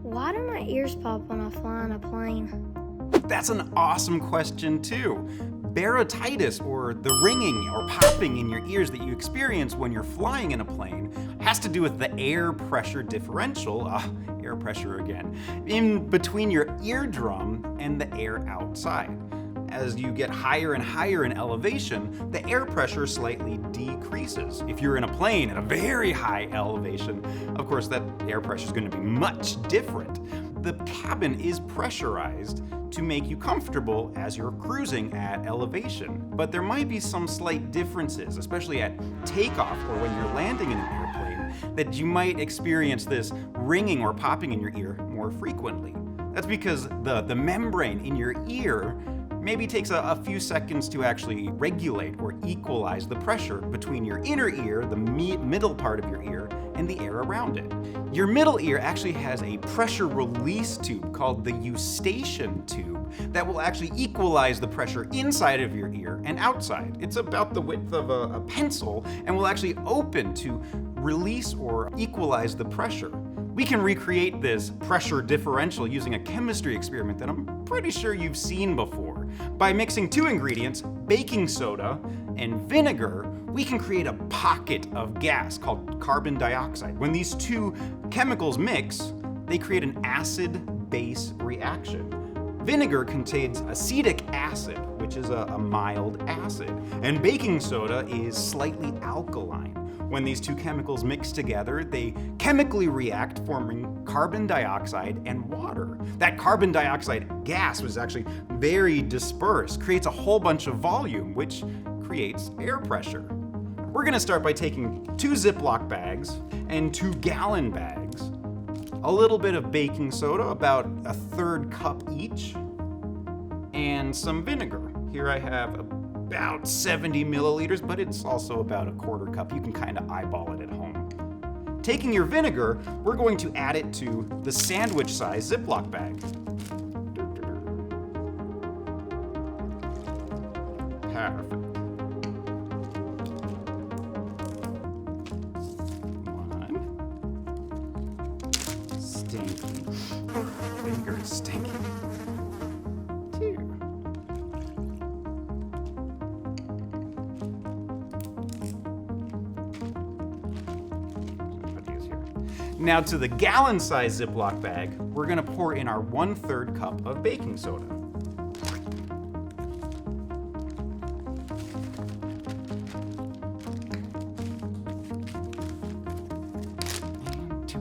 Why do my ears pop when I fly on a plane? That's an awesome question too. Barotitis, or the ringing or popping in your ears that you experience when you're flying in a plane, has to do with the air pressure differential, air pressure again, in between your eardrum and the air outside. As you get higher and higher in elevation, the air pressure slightly decreases. If you're in a plane at a very high elevation, of course that air pressure is going to be much different. The cabin is pressurized to make you comfortable as you're cruising at elevation. But there might be some slight differences, especially at takeoff or when you're landing in an airplane, that you might experience this ringing or popping in your ear more frequently. That's because the membrane in your ear maybe takes a few seconds to actually regulate or equalize the pressure between your inner ear, the middle part of your ear, and the air around it. Your middle ear actually has a pressure release tube called the eustachian tube that will actually equalize the pressure inside of your ear and outside. It's about the width of a pencil and will actually open to release or equalize the pressure. We can recreate this pressure differential using a chemistry experiment that I'm pretty sure you've seen before. By mixing two ingredients, baking soda and vinegar, we can create a pocket of gas called carbon dioxide. When these two chemicals mix, they create an acid-base reaction. Vinegar contains acetic acid, which is a mild acid, and baking soda is slightly alkaline. When these two chemicals mix together, they chemically react, forming carbon dioxide and water. That carbon dioxide gas was actually very dispersed, creates a whole bunch of volume, which creates air pressure. We're gonna start by taking 2 Ziploc bags and 2 gallon bags, a little bit of baking soda, about a 1/3 cup each, and some vinegar. Here I have about 70 milliliters, but it's also about a 1/4 cup. You can kind of eyeball it at home. Taking your vinegar, we're going to add it to the sandwich-sized Ziploc bag. Perfect. One. Stinky. Vinegar is stinky. 2. Now to the gallon-sized Ziploc bag, we're gonna pour in our 1/3 cup of baking soda. And 2.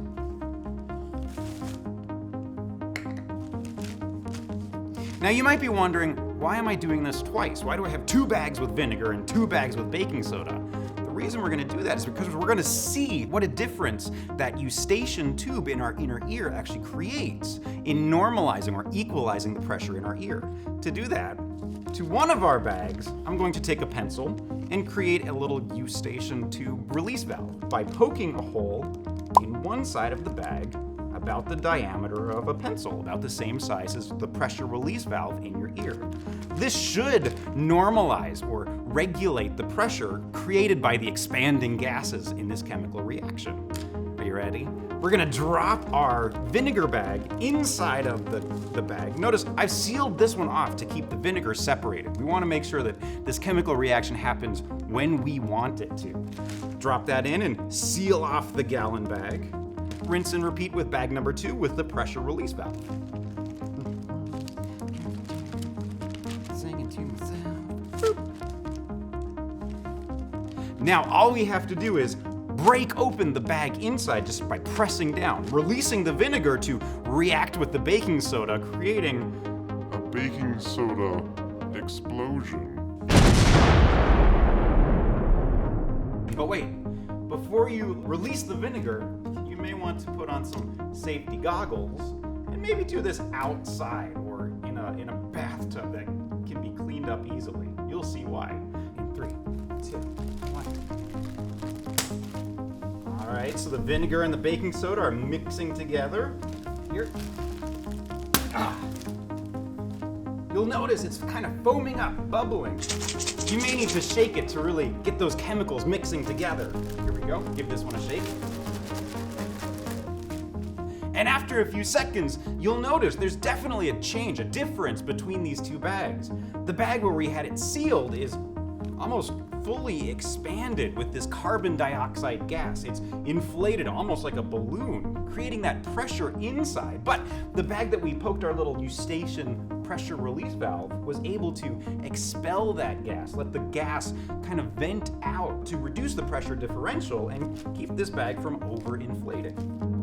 Now you might be wondering, why am I doing this twice? Why do I have 2 bags with vinegar and 2 bags with baking soda? The reason we're going to do that is because we're going to see what a difference that eustachian tube in our inner ear actually creates in normalizing or equalizing the pressure in our ear. To do that, to one of our bags, I'm going to take a pencil and create a little eustachian tube release valve by poking a hole in one side of the bag about the diameter of a pencil, about the same size as the pressure release valve in your ear. This should normalize or regulate the pressure created by the expanding gases in this chemical reaction. Are you ready? We're gonna drop our vinegar bag inside of the bag. Notice I've sealed this one off to keep the vinegar separated. We wanna make sure that this chemical reaction happens when we want it to. Drop that in and seal off the gallon bag. Rinse and repeat with bag number 2 with the pressure release valve. Singing to myself. Now all we have to do is break open the bag inside just by pressing down, releasing the vinegar to react with the baking soda, creating a baking soda explosion. But wait, before you release the vinegar, you may want to put on some safety goggles and maybe do this outside or in a bathtub that can be cleaned up easily. You'll see why. In 3, 2, 1. All right, so the vinegar and the baking soda are mixing together. Here. You'll notice it's kind of foaming up, bubbling. You may need to shake it to really get those chemicals mixing together. Here we go, give this one a shake. And after a few seconds, you'll notice there's definitely a change, a difference between these two bags. The bag where we had it sealed is almost fully expanded with this carbon dioxide gas. It's inflated almost like a balloon, creating that pressure inside. But the bag that we poked our little eustachian pressure release valve was able to expel that gas, let the gas kind of vent out to reduce the pressure differential and keep this bag from overinflating.